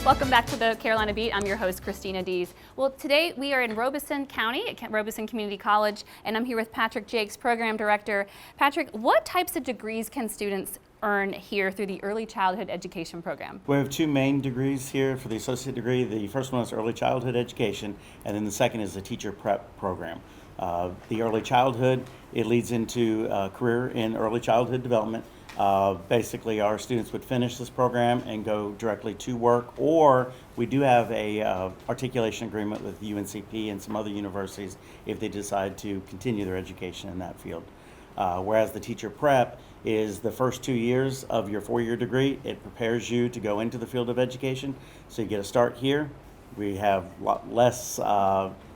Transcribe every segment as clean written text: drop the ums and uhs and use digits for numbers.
Welcome back to the Carolina Beat. I'm your host, Christina Dees. Well, today we are in Robeson County at Robeson Community College, and I'm here with Patrick Jakes, Program Director. Patrick, what types of degrees can students earn here through the Early Childhood Education Program? We have two main degrees here for the associate degree. The first one is Early Childhood Education, and then the second is the Teacher Prep Program. The Early Childhood, it leads into a career in early childhood development. Basically, our students would finish this program and go directly to work, or we do have a articulation agreement with UNCP and some other universities if they decide to continue their education in that field. Whereas the Teacher Prep is the first 2 years of your four-year degree. It prepares you to go into the field of education. So you get a start here. We have a lot less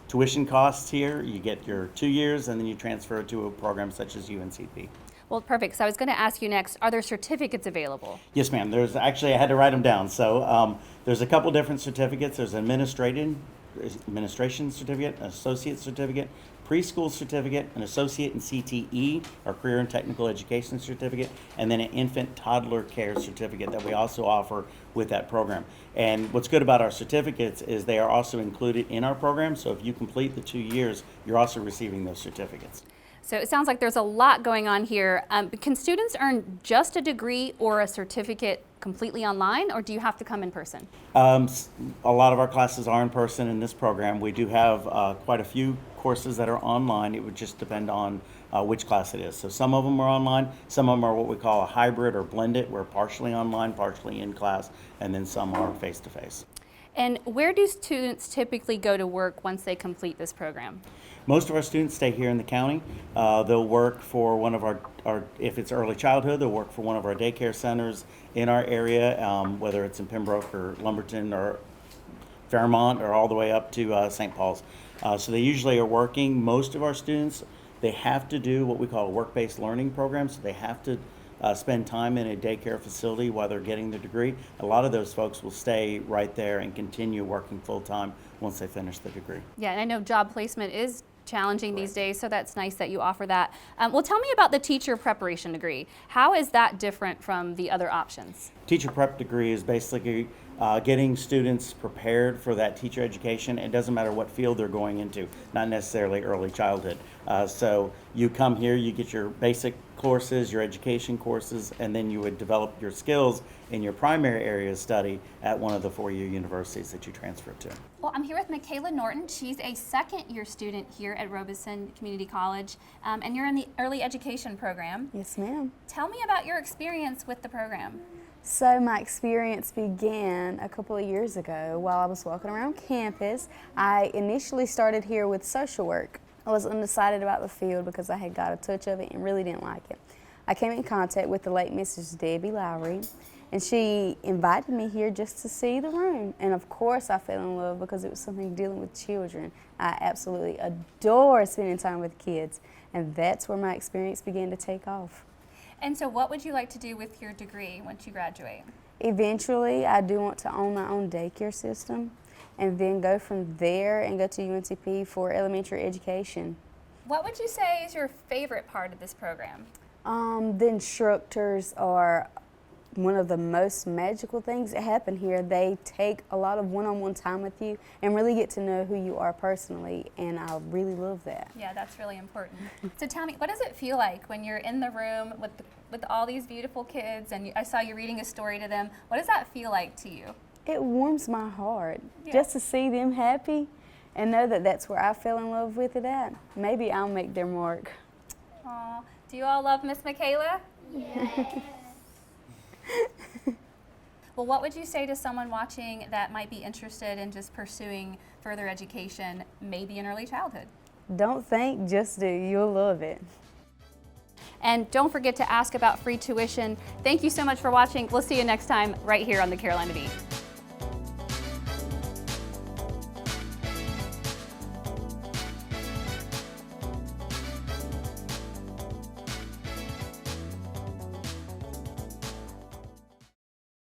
tuition costs here. You get your 2 years and then you transfer to a program such as UNCP. Well, perfect. So I was going to ask you next, are there certificates available? Yes, ma'am. There's actually, I had to write them down. So there's a couple different certificates. There's an administration certificate, an associate certificate, preschool certificate, an associate in CTE, or career and technical education certificate, and then an infant toddler care certificate that we also offer with that program. And what's good about our certificates is they are also included in our program. So if you complete the 2 years, you're also receiving those certificates. So it sounds like there's a lot going on here. Can students earn just a degree or a certificate completely online, or do you have to come in person? A lot of our classes are in person in this program. We do have quite a few courses that are online. It would just depend on which class it is. So some of them are online, some of them are what we call a hybrid or blended, where partially online, partially in class, and then some are face-to-face. And where do students typically go to work once they complete this program? Most of our students stay here in the county. They'll work for one of our, if it's early childhood, they'll work for one of our daycare centers in our area, whether it's in Pembroke or Lumberton or Fairmont or all the way up to St. Paul's. So they usually are working. Most of our students, they have to do what we call a work-based learning program, so they have to spend time in a daycare facility while they're getting their degree. A lot of those folks will stay right there and continue working full-time once they finish the degree. Yeah, and I know job placement is challenging these days, so that's nice that you offer that. Well, tell me about the teacher preparation degree. How is that different from the other options? Teacher prep degree is basically getting students prepared for that teacher education. It doesn't matter what field they're going into, not necessarily early childhood. So you come here, you get your basic courses, your education courses, and then you would develop your skills in your primary area of study at one of the four-year universities that you transfer to. Well, I'm here with Michaela Norton. She's a second-year student here at Robeson Community College, and you're in the early education program. Yes, ma'am. Tell me about your experience with the program. So my experience began a couple of years ago while I was walking around campus. I initially started here with social work. I was undecided about the field because I had got a touch of it and really didn't like it. I came in contact with the late Mrs. Debbie Lowry, and she invited me here just to see the room. And of course I fell in love because it was something dealing with children. I absolutely adore spending time with kids, and that's where my experience began to take off. And so what would you like to do with your degree once you graduate? Eventually, I do want to own my own daycare system and then go from there and go to UNCP for elementary education. What would you say is your favorite part of this program? The instructors are one of the most magical things that happen here. They take a lot of one-on-one time with you and really get to know who you are personally, and I really love that. Yeah, that's really important. So tell me, what does it feel like when you're in the room with all these beautiful kids, and I saw you reading a story to them? What does that feel like to you? It warms my heart Yeah. just to see them happy and know that that's where I fell in love with it at. Maybe I'll make their mark. Aw, do you all love Miss Michaela? Yes. Well, what would you say to someone watching that might be interested in just pursuing further education, maybe in early childhood? Don't think, just do. You'll love it. And don't forget to ask about free tuition. Thank you so much for watching. We'll see you next time right here on the Carolina Beat.